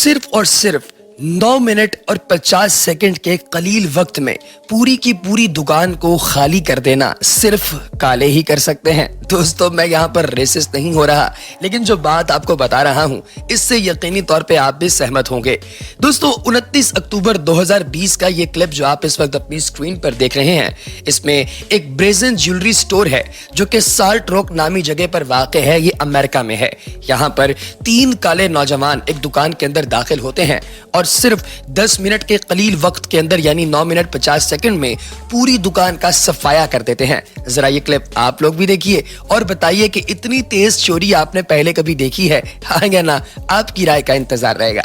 सिर्फ और सिर्फ 9 मिनट और 50 सेकंड के कलील वक्त में पूरी की पूरी दुकान को खाली कर देना सिर्फ काले ही कर सकते हैं। दोस्तों, मैं यहाँ पर रेसिस्ट नहीं हो रहा, लेकिन जो बात आपको बता रहा हूँ इससे यकीनी तौर पे आप भी सहमत होंगे। दोस्तों, 29 अक्टूबर 2020 का ये क्लिप जो आप इस वक्त अपनी स्क्रीन पर देख रहे हैं, इसमें एक ब्रेजन ज्वेलरी स्टोर है जो कि साल्ट रॉक नामी जगह पर वाक़ है। ये अमेरिका में है। यहाँ पर 3 काले नौजवान एक दुकान के अंदर दाखिल होते हैं और सिर्फ 10 मिनट के कलील वक्त के अंदर यानी 9 मिनट 50 सेकंड में पूरी दुकान का सफाया कर देते हैं। जरा ये क्लिप आप लोग भी देखिए और बताइए कि इतनी तेज चोरी आपने पहले कभी देखी है? हाँ या ना? आपकी राय का इंतजार रहेगा।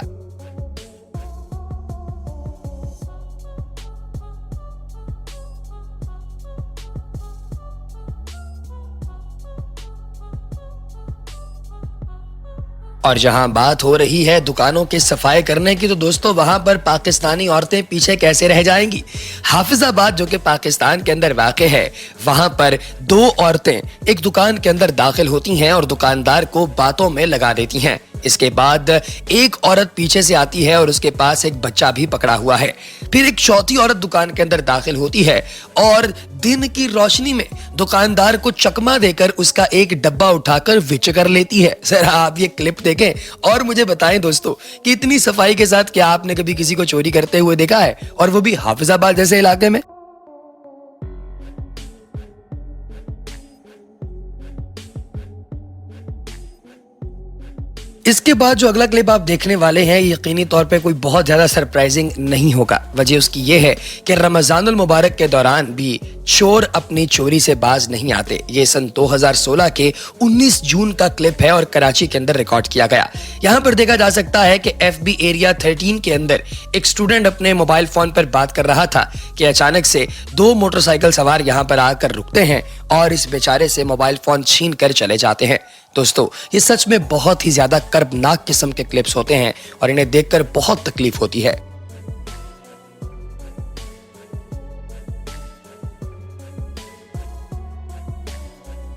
और जहां बात हो रही है दुकानों के सफाई करने की, तो दोस्तों वहां पर पाकिस्तानी औरतें पीछे कैसे रह जाएंगी। हाफिजाबाद जो कि पाकिस्तान के अंदर वाक़े है, वहां पर 2 औरतें एक दुकान के अंदर दाखिल होती हैं और दुकानदार को बातों में लगा देती हैं। इसके बाद एक औरत पीछे से आती है और उसके पास एक बच्चा भी पकड़ा हुआ है। फिर एक चौथी औरत दुकान के अंदर दाखिल होती है और दिन की रोशनी में दुकानदार को चकमा देकर उसका एक डब्बा उठाकर विच कर लेती है। जरा आप ये क्लिप देखें और मुझे बताएं दोस्तों कि इतनी सफाई के साथ क्या आपने कभी किसी को चोरी करते हुए देखा है, और वो भी हाफिजाबाद जैसे इलाके में? इसके बाद जो अगला क्लिप आप देखने वाले हैं, यकीनी तौर पे कोई बहुत ज्यादा सरप्राइजिंग नहीं होगा। वजह उसकी ये है कि रमजानुल मुबारक के दौरान भी चोर अपनी चोरी से बाज नहीं आते। ये सन 2016 के 19 जून का क्लिप है और कराची के अंदर रिकॉर्ड किया गया। यहाँ पर देखा जा सकता है कि FB एरिया 13 के अंदर एक स्टूडेंट अपने मोबाइल फोन पर बात कर रहा था कि अचानक से 2 मोटरसाइकिल सवार यहाँ पर आकर रुकते हैं और इस बेचारे से मोबाइल फोन छीन कर चले जाते हैं। दोस्तों, ये सच में बहुत ही ज्यादा कर्बनाक किस्म के क्लिप्स होते हैं और इन्हें देखकर बहुत तकलीफ होती है।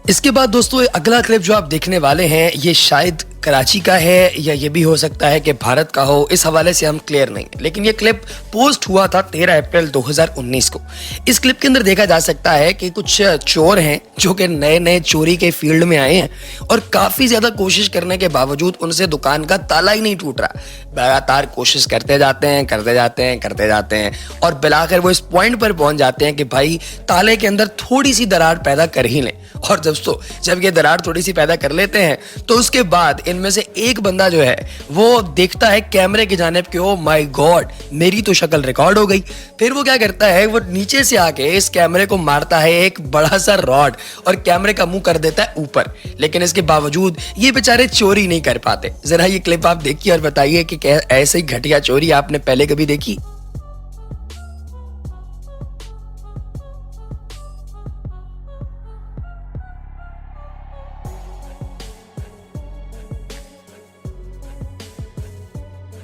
इसके बाद दोस्तों अगला क्लिप जो आप देखने वाले हैं, ये शायद कराची का है या ये भी हो सकता है कि भारत का हो, इस हवाले से हम क्लियर नहीं, लेकिन ये क्लिप पोस्ट हुआ था 13 अप्रैल 2019 को। इस क्लिप के अंदर देखा जा सकता है कि कुछ चोर हैं जो कि नए नए चोरी के फील्ड में आए हैं और काफी ज्यादा कोशिश करने के बावजूद उनसे दुकान का ताला ही नहीं टूट रहा। लगातार कोशिश करते जाते हैं और बिलाखिर वो इस पॉइंट पर पहुंच जाते हैं कि भाई ताले के अंदर थोड़ी सी दरार पैदा कर ही लें। और दोस्तों, जब ये दरार थोड़ी सी पैदा कर लेते हैं तो उसके बाद इनमें से एक बंदा जो है वो देखता है कैमरे की जानिब कि ओ माय गॉड, मेरी तो शक्ल रिकॉर्ड हो गई। फिर वो क्या करता है, वो नीचे से आके इस कैमरे को मारता है एक बड़ा सा रॉड और कैमरे का मुंह कर देता है ऊपर। लेकिन इसके बावजूद ये बेचारे चोरी नहीं कर पाते। जरा ये क्लिप आप देखिए और बताइए कि क्या ऐसे ही घटिया चोरी आपने पहले कभी देखी?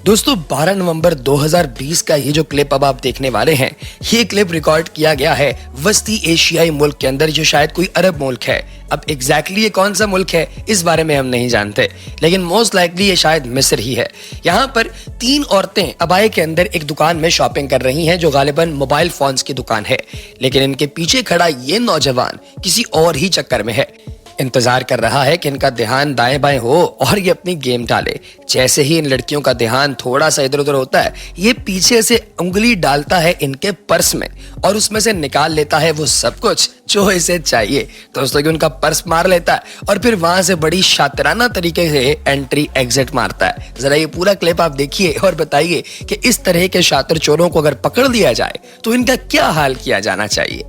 दोस्तों, 12 नवंबर 2020 का ये जो क्लिप अब आप देखने वाले हैं, ये क्लिप रिकॉर्ड किया गया है वस्ती एशियाई मुल्क के अंदर जो शायद कोई अरब मुल्क है। अब एग्जैक्टली ये कौन सा मुल्क है इस बारे में हम नहीं जानते, लेकिन मोस्ट लाइकली ये शायद मिस्र ही है। यहाँ पर 3 औरतें अबाए के अंदर एक दुकान में शॉपिंग कर रही हैं जो गालिबन मोबाइल फोन्स की दुकान है, लेकिन इनके पीछे खड़ा ये नौजवान किसी और ही चक्कर में है। इंतजार कर रहा है कि इनका ध्यान दाएं बाएं हो और ये अपनी गेम डाले। जैसे ही इन लड़कियों का ध्यान थोड़ा सा इधर उधर होता है, ये पीछे से उंगली डालता है इनके पर्स में और उसमें से निकाल लेता है वो सब कुछ जो इसे चाहिए। दोस्तों, कि उनका पर्स मार लेता है और फिर वहां से बड़ी शातिराना तरीके से एंट्री एग्जिट मारता है। जरा ये पूरा क्लिप आप देखिए और बताइए कि इस तरह के शातिर चोरों को अगर पकड़ लिया जाए तो इनका क्या हाल किया जाना चाहिए।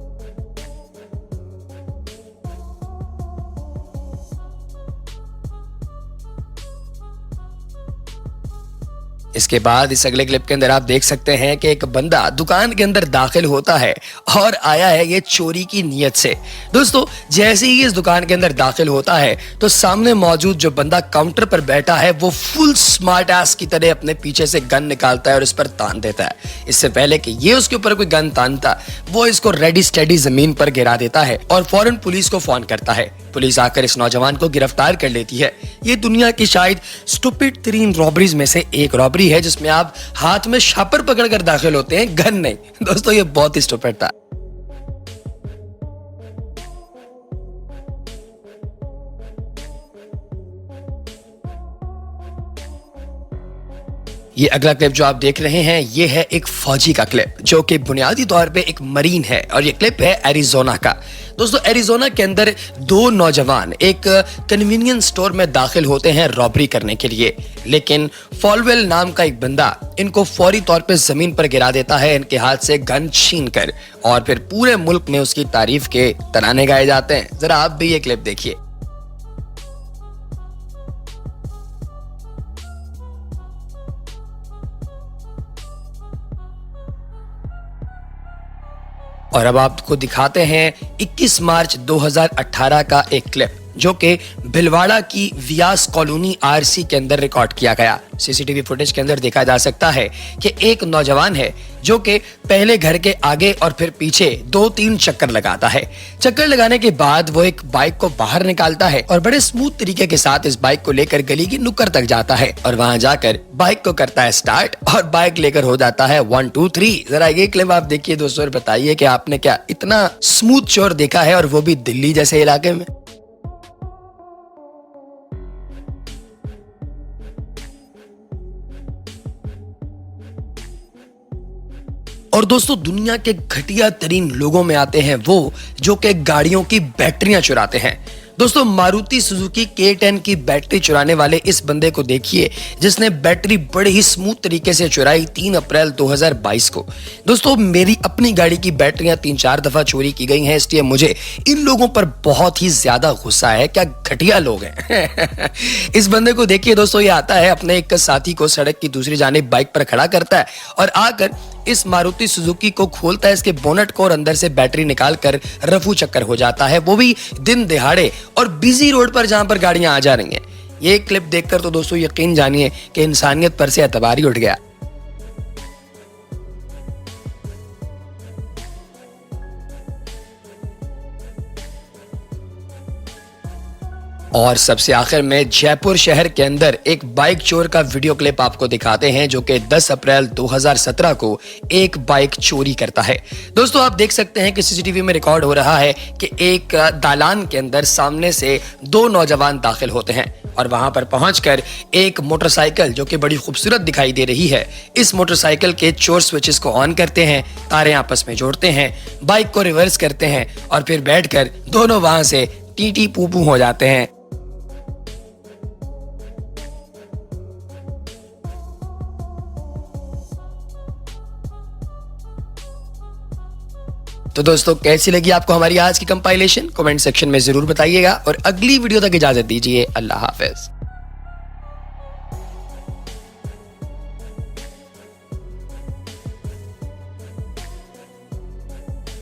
इसके बाद इस अगले क्लिप के अंदर आप देख सकते हैं कि एक बंदा दुकान के अंदर दाखिल होता है और आया है ये चोरी की नीयत से। दोस्तों, जैसे ही इस दुकान के अंदर दाखिल होता है तो सामने मौजूद जो बंदा काउंटर पर बैठा है वो फुल स्मार्ट एस की तरह अपने पीछे से गन निकालता है और इस पर तान देता है। इससे पहले कि ये उसके ऊपर कोई गन तानता, वो इसको रेडी स्टेडी जमीन पर गिरा देता है और फौरन पुलिस को फोन करता है। पुलिस आकर इस नौजवान को गिरफ्तार कर लेती है। ये दुनिया की शायद स्टूपिड तरीन रॉबरीज में से एक रॉबरी मूवी है जिसमें आप हाथ में शापर पकड़कर दाखिल होते हैं, गन नहीं। दोस्तों ये बहुत ही स्टूपिड था। ये अगला क्लिप जो आप देख रहे हैं ये है एक फौजी का क्लिप जो कि बुनियादी तौर पे एक मरीन है और ये क्लिप है एरिज़ोना का। दोस्तों एरिज़ोना के अंदर दो नौजवान एक कन्वीनियंस स्टोर में दाखिल होते हैं रॉबरी करने के लिए, लेकिन फॉलवेल नाम का एक बंदा इनको फौरी तौर पे जमीन पर गिरा देता है इनके हाथ से गन छीन कर, और फिर पूरे मुल्क में उसकी तारीफ के तराने गाए जाते हैं। जरा आप भी ये क्लिप देखिए। और अब आपको दिखाते हैं 21 मार्च 2018 का एक क्लिप जो कि भिलवाड़ा की व्यास कॉलोनी आरसी के अंदर रिकॉर्ड किया गया। सीसीटीवी फुटेज के अंदर देखा जा सकता है कि एक नौजवान है जो कि पहले घर के आगे और फिर पीछे 2-3 चक्कर लगाता है। चक्कर लगाने के बाद वो एक बाइक को बाहर निकालता है और बड़े स्मूथ तरीके के साथ इस बाइक को लेकर गली की नुक्कड़ तक जाता है और वहां जाकर बाइक को करता है स्टार्ट और बाइक लेकर हो जाता है 1 2 3। जरा ये क्लिप आप देखिए दोस्तों और बताइए कि आपने क्या इतना स्मूथ चोर देखा है, और वो भी दिल्ली जैसे इलाके में। और दोस्तों दुनिया के घटिया तरीन लोगों में आते हैं वो जो कि गाड़ियों की बैटरियां चुराते हैं। दोस्तों मारुति सुजुकी K10 की बैटरी चुराने वाले इस बंदे को देखिए जिसने बैटरी बड़े ही स्मूथ तरीके से चुराई 3 अप्रैल 2022 को। दोस्तों मेरी अपनी गाड़ी की बैटरियां 3-4 दफा चोरी की गई हैं, इसलिए मुझे इन लोगों पर बहुत ही ज्यादा गुस्सा है। क्या घटिया लोग हैं। इस बंदे को देखिए दोस्तों, ये आता है अपने एक साथी को सड़क की दूसरी जानिब बाइक पर खड़ा करता है और आकर इस मारुति सुजुकी को खोलता है, इसके बोनट को, और अंदर से बैटरी निकालकर रफू चक्कर हो जाता है, वो भी दिन दिहाड़े और बिजी रोड पर जहां पर गाड़ियां आ जा रही हैं। ये क्लिप देखकर तो दोस्तों यकीन जानिए कि इंसानियत पर से एतबार ही उठ गया। और सबसे आखिर में जयपुर शहर के अंदर एक बाइक चोर का वीडियो क्लिप आपको दिखाते हैं जो कि 10 अप्रैल 2017 को एक बाइक चोरी करता है। दोस्तों आप देख सकते हैं कि सीसीटीवी में रिकॉर्ड हो रहा है कि एक दालान के अंदर सामने से 2 नौजवान दाखिल होते हैं और वहां पर पहुंचकर एक मोटरसाइकिल जो कि बड़ी खूबसूरत दिखाई दे रही है, इस मोटरसाइकिल के चोर स्विचेस को ऑन करते हैं, तारें आपस में जोड़ते हैं, बाइक को रिवर्स करते हैं और फिर बैठकर दोनों वहां से टी पू हो जाते हैं। तो दोस्तों कैसी लगी आपको हमारी आज की कंपाइलेशन, कमेंट सेक्शन में जरूर बताइएगा और अगली वीडियो तक इजाजत दीजिए। अल्लाह हाफिज।